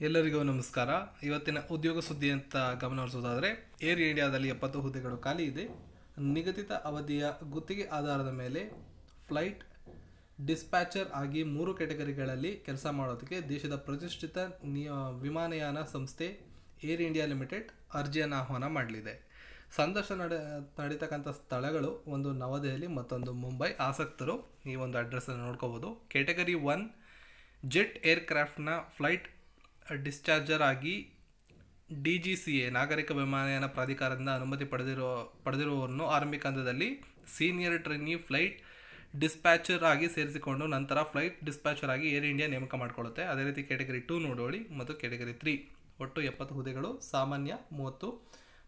ಎಲ್ಲರಿಗೂ ನಮಸ್ಕಾರ. ಇವತ್ತಿನ ಉದ್ಯೋಗ ಸುದ್ದಿ ಅಂತ ಗಮನ ಹರಿಸೋದಾದರೆ, ಏರ್ ಇಂಡಿಯಾದಲ್ಲಿ 70 ಹುದ್ದೆಗಳು ಖಾಲಿ ಇದೆ. ನಿಗದಿತ ಅವಧಿಯ ಗುತ್ತಿಗೆ ಆಧಾರದ ಮೇಲೆ ಫ್ಲೈಟ್ ಡಿಸ್ಪ್ಯಾಚರ್ ಆಗಿ 3 ಕ್ಯಾಟಗರಿಗಳಲ್ಲಿ ಕೆಲಸ ಮಾಡೋದಕ್ಕೆ ದೇಶದ ಪ್ರತಿಷ್ಠಿತ ವಿಮಾನಯಾನ ಸಂಸ್ಥೆ ಏರ್ ಇಂಡಿಯಾ ಲಿಮಿಟೆಡ್ ಅರ್ಜಿಯನ್ನು ಆಹ್ವಾನ ಮಾಡಲಿದೆ. ಸಂದರ್ಶನ ನಡೀತಕ್ಕಂಥ ಸ್ಥಳಗಳು ಒಂದು ನವದೆಹಲಿ, ಮತ್ತೊಂದು ಮುಂಬೈ. ಆಸಕ್ತರು ಈ ಒಂದು ಅಡ್ರೆಸ್ಸನ್ನು ನೋಡ್ಕೋಬೋದು. ಕ್ಯಾಟಗರಿ 1 ಜೆಟ್ ಏರ್ಕ್ರಾಫ್ಟ್ನ ಫ್ಲೈಟ್ ಡಿಸ್ಚಾರ್ಜರ್ ಆಗಿ DGCA ನಾಗರಿಕ ವಿಮಾನಯಾನ ಪ್ರಾಧಿಕಾರದಿಂದ ಅನುಮತಿ ಪಡೆದಿರುವವರನ್ನು ಆರಂಭಿಕ ಹಂತದಲ್ಲಿ ಸೀನಿಯರ್ ಟ್ರೈನಿ ಫ್ಲೈಟ್ ಡಿಸ್ಪ್ಯಾಚರ್ ಆಗಿ ಸೇರಿಸಿಕೊಂಡು ನಂತರ ಫ್ಲೈಟ್ ಡಿಸ್ಪ್ಯಾಚರ್ ಆಗಿ ಏರ್ ಇಂಡಿಯಾ ನೇಮಕ ಮಾಡಿಕೊಳ್ಳುತ್ತೆ. ಅದೇ ರೀತಿ ಕ್ಯಾಟಗರಿ 2 ನೋಡೋಳಿ ಮತ್ತು ಕ್ಯಾಟಗರಿ 3 ಒಟ್ಟು 70 ಹುದ್ದೆಗಳು. ಸಾಮಾನ್ಯ 30,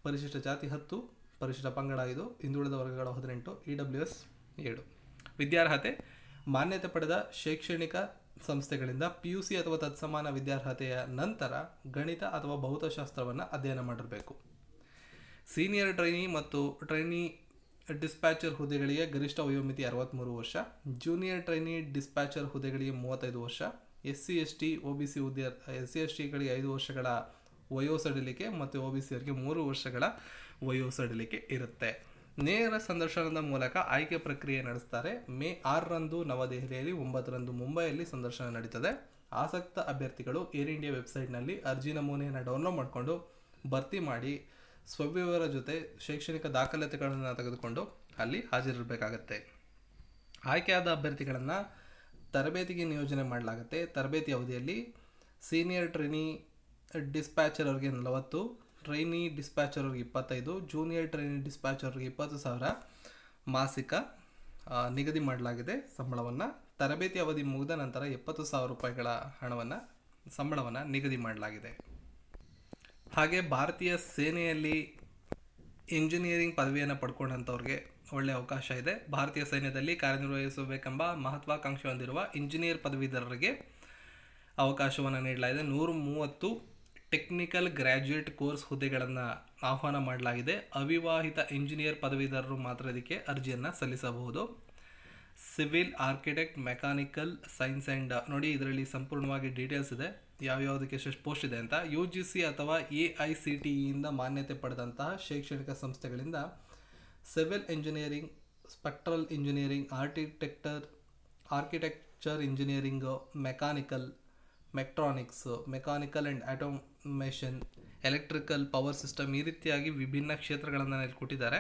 ಪರಿಶಿಷ್ಟ ಜಾತಿ 10, ಪರಿಶಿಷ್ಟ ಪಂಗಡ 5, ಹಿಂದುಳಿದ ವರ್ಗಗಳು 18, EWS 7. ವಿದ್ಯಾರ್ಹತೆ: ಮಾನ್ಯತೆ ಪಡೆದ ಶೈಕ್ಷಣಿಕ ಸಂಸ್ಥೆಗಳಿಂದ PUC ಅಥವಾ ತತ್ಸಮಾನ ವಿದ್ಯಾರ್ಹತೆಯ ನಂತರ ಗಣಿತ ಅಥವಾ ಭೌತಶಾಸ್ತ್ರವನ್ನು ಅಧ್ಯಯನ ಮಾಡಿರಬೇಕು. ಸೀನಿಯರ್ ಟ್ರೈನಿ ಮತ್ತು ಟ್ರೈನಿ ಡಿಸ್ಪ್ಯಾಚರ್ ಹುದ್ದೆಗಳಿಗೆ ಗರಿಷ್ಠ ವಯೋಮಿತಿ 63 ವರ್ಷ. ಜೂನಿಯರ್ ಟ್ರೈನಿ ಡಿಸ್ಪ್ಯಾಚರ್ ಹುದ್ದೆಗಳಿಗೆ 35 ವರ್ಷ. SC/ST OBC SC/STಗಳಿಗೆ 5 ವರ್ಷಗಳ ವಯೋಸಡಿಲಿಕೆ ಮತ್ತು OBC ಅವರಿಗೆ 3 ವರ್ಷಗಳ ವಯೋಸಡಿಲಿಕೆ ಇರುತ್ತೆ. ನೇರ ಸಂದರ್ಶನದ ಮೂಲಕ ಆಯ್ಕೆ ಪ್ರಕ್ರಿಯೆ ನಡೆಸ್ತಾರೆ. ಮೇ 6ರಂದು ನವದೆಹಲಿಯಲ್ಲಿ, 9ರಂದು ಮುಂಬೈಯಲ್ಲಿ ಸಂದರ್ಶನ ನಡೀತದೆ. ಆಸಕ್ತ ಅಭ್ಯರ್ಥಿಗಳು ಏರ್ ಇಂಡಿಯಾ ವೆಬ್ಸೈಟ್ನಲ್ಲಿ ಅರ್ಜಿ ನಮೂನೆಯನ್ನು ಡೌನ್ಲೋಡ್ ಮಾಡಿಕೊಂಡು ಭರ್ತಿ ಮಾಡಿ ಸ್ವವಿವರ ಜೊತೆ ಶೈಕ್ಷಣಿಕ ದಾಖಲಾತಿಗಳನ್ನು ತೆಗೆದುಕೊಂಡು ಅಲ್ಲಿ ಹಾಜರಿರಬೇಕಾಗತ್ತೆ. ಆಯ್ಕೆಯಾದ ಅಭ್ಯರ್ಥಿಗಳನ್ನು ತರಬೇತಿಗೆ ನಿಯೋಜನೆ ಮಾಡಲಾಗುತ್ತೆ. ತರಬೇತಿ ಅವಧಿಯಲ್ಲಿ ಸೀನಿಯರ್ ಟ್ರೈನಿ ಡಿಸ್ಪ್ಯಾಚರ್ ಅವ್ರಿಗೆ 40, ಟ್ರೈನಿ ಡಿಸ್ಪ್ಯಾಚರ್ ಅವ್ರಿಗೆ 25, ಜೂನಿಯರ್ ಟ್ರೈನಿ ಡಿಸ್ಪ್ಯಾಚರ್ ಅವ್ರಿಗೆ 20,000 ಮಾಸಿಕ ನಿಗದಿ ಮಾಡಲಾಗಿದೆ ಸಂಬಳವನ್ನು. ತರಬೇತಿ ಅವಧಿ ಮುಗಿದ ನಂತರ 70,000 ರೂಪಾಯಿಗಳ ಸಂಬಳವನ್ನು ನಿಗದಿ ಮಾಡಲಾಗಿದೆ. ಹಾಗೆ ಭಾರತೀಯ ಸೇನೆಯಲ್ಲಿ ಇಂಜಿನಿಯರಿಂಗ್ ಪದವಿಯನ್ನು ಪಡ್ಕೊಂಡಂಥವ್ರಿಗೆ ಒಳ್ಳೆಯ ಅವಕಾಶ ಇದೆ. ಭಾರತೀಯ ಸೈನ್ಯದಲ್ಲಿ ಕಾರ್ಯನಿರ್ವಹಿಸಬೇಕೆಂಬ ಮಹತ್ವಾಕಾಂಕ್ಷೆ ಹೊಂದಿರುವ ಇಂಜಿನಿಯರ್ ಪದವೀಧರರಿಗೆ ಅವಕಾಶವನ್ನು ನೀಡಲಾಗಿದೆ. 130 ಟೆಕ್ನಿಕಲ್ ಗ್ರ್ಯಾಜುಯೇಟ್ ಕೋರ್ಸ್ ಹುದ್ದೆಗಳನ್ನು ಆಹ್ವಾನ ಮಾಡಲಾಗಿದೆ. ಅವಿವಾಹಿತ ಇಂಜಿನಿಯರ್ ಪದವೀಧರರು ಮಾತ್ರ ಇದಕ್ಕೆ ಅರ್ಜಿಯನ್ನು ಸಲ್ಲಿಸಬಹುದು. Civil, architect, mechanical, science and ನೋಡಿ, ಇದರಲ್ಲಿ ಸಂಪೂರ್ಣವಾಗಿ ಡೀಟೇಲ್ಸ್ ಇದೆ, ಯಾವ್ಯಾವುದಕ್ಕೆ ಎಷ್ಟು ಪೋಸ್ಟ್ ಇದೆ ಅಂತ. UGC ಅಥವಾ AICTEಯಿಂದ ಮಾನ್ಯತೆ ಪಡೆದಂತಹ ಶೈಕ್ಷಣಿಕ ಸಂಸ್ಥೆಗಳಿಂದ civil engineering, spectral engineering, architecture engineering, mechatronics, mechanical and automation, electrical, power system, ಈ ರೀತಿಯಾಗಿ ವಿಭಿನ್ನ ಕ್ಷೇತ್ರಗಳನ್ನು ಕೊಟ್ಟಿದ್ದಾರೆ.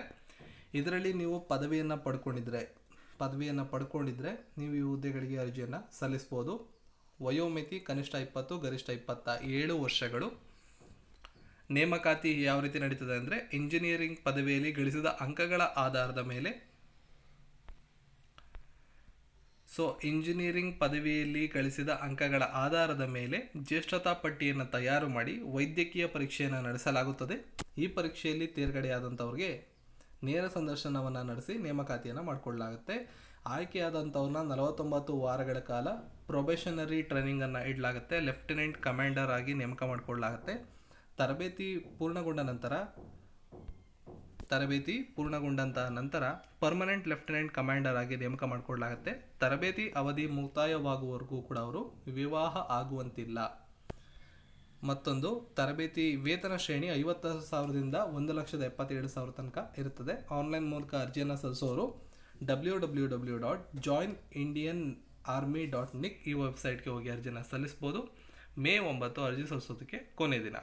ಇದರಲ್ಲಿ ನೀವು ಪದವಿಯನ್ನು ಪಡ್ಕೊಂಡಿದ್ರೆ ನೀವು ಈ ಹುದ್ದೆಗಳಿಗೆ ಅರ್ಜಿಯನ್ನು ಸಲ್ಲಿಸ್ಬೋದು. ವಯೋಮಿತಿ ಕನಿಷ್ಠ 20, ಗರಿಷ್ಠ 27 ವರ್ಷಗಳು. ನೇಮಕಾತಿ ಯಾವ ರೀತಿ ನಡೀತದೆ ಅಂದರೆ, ಇಂಜಿನಿಯರಿಂಗ್ ಪದವಿಯಲ್ಲಿ ಗಳಿಸಿದ ಅಂಕಗಳ ಆಧಾರದ ಮೇಲೆ ಇಂಜಿನಿಯರಿಂಗ್ ಪದವಿಯಲ್ಲಿ ಗಳಿಸಿದ ಅಂಕಗಳ ಆಧಾರದ ಮೇಲೆ ಜ್ಯೇಷ್ಠತಾ ಪಟ್ಟಿಯನ್ನು ತಯಾರು ಮಾಡಿ ವೈದ್ಯಕೀಯ ಪರೀಕ್ಷೆಯನ್ನು ನಡೆಸಲಾಗುತ್ತದೆ. ಈ ಪರೀಕ್ಷೆಯಲ್ಲಿ ತೇರ್ಗಡೆಯಾದಂಥವ್ರಿಗೆ ನೇರ ಸಂದರ್ಶನವನ್ನು ನಡೆಸಿ ನೇಮಕಾತಿಯನ್ನು ಮಾಡಿಕೊಳ್ಳಲಾಗುತ್ತೆ. ಆಯ್ಕೆಯಾದಂಥವ್ರನ್ನ 49 ವಾರಗಳ ಕಾಲ ಪ್ರೊಬೇಷನರಿ ಟ್ರೈನಿಂಗನ್ನು ಇಡಲಾಗುತ್ತೆ. ಲೆಫ್ಟಿನೆಂಟ್ ಕಮಾಂಡರ್ ಆಗಿ ನೇಮಕ ಮಾಡಿಕೊಳ್ಳಲಾಗುತ್ತೆ. ತರಬೇತಿ ಪೂರ್ಣಗೊಂಡಂತಹ ನಂತರ ಪರ್ಮನೆಂಟ್ ಲೆಫ್ಟಿನೆಂಟ್ ಕಮಾಂಡರ್ ಆಗಿ ನೇಮಕ ಮಾಡಿಕೊಳ್ಳಲಾಗುತ್ತೆ. ತರಬೇತಿ ಅವಧಿ ಮುಕ್ತಾಯವಾಗುವವರೆಗೂ ಕೂಡ ಅವರು ವಿವಾಹ ಆಗುವಂತಿಲ್ಲ. ಮತ್ತೊಂದು, ತರಬೇತಿ ವೇತನ ಶ್ರೇಣಿ 50,000ದಿಂದ 1,77,000 ತನಕ ಇರುತ್ತದೆ. ಆನ್ಲೈನ್ ಮೂಲಕ ಅರ್ಜಿಯನ್ನು ಸಲ್ಲಿಸೋರು www.joinindianarmy.nic ಈ ವೆಬ್ಸೈಟ್ಗೆ ಹೋಗಿ ಅರ್ಜಿಯನ್ನು ಸಲ್ಲಿಸ್ಬೋದು. ಮೇ 9 ಅರ್ಜಿ ಸಲ್ಲಿಸೋದಕ್ಕೆ ಕೊನೆ ದಿನ.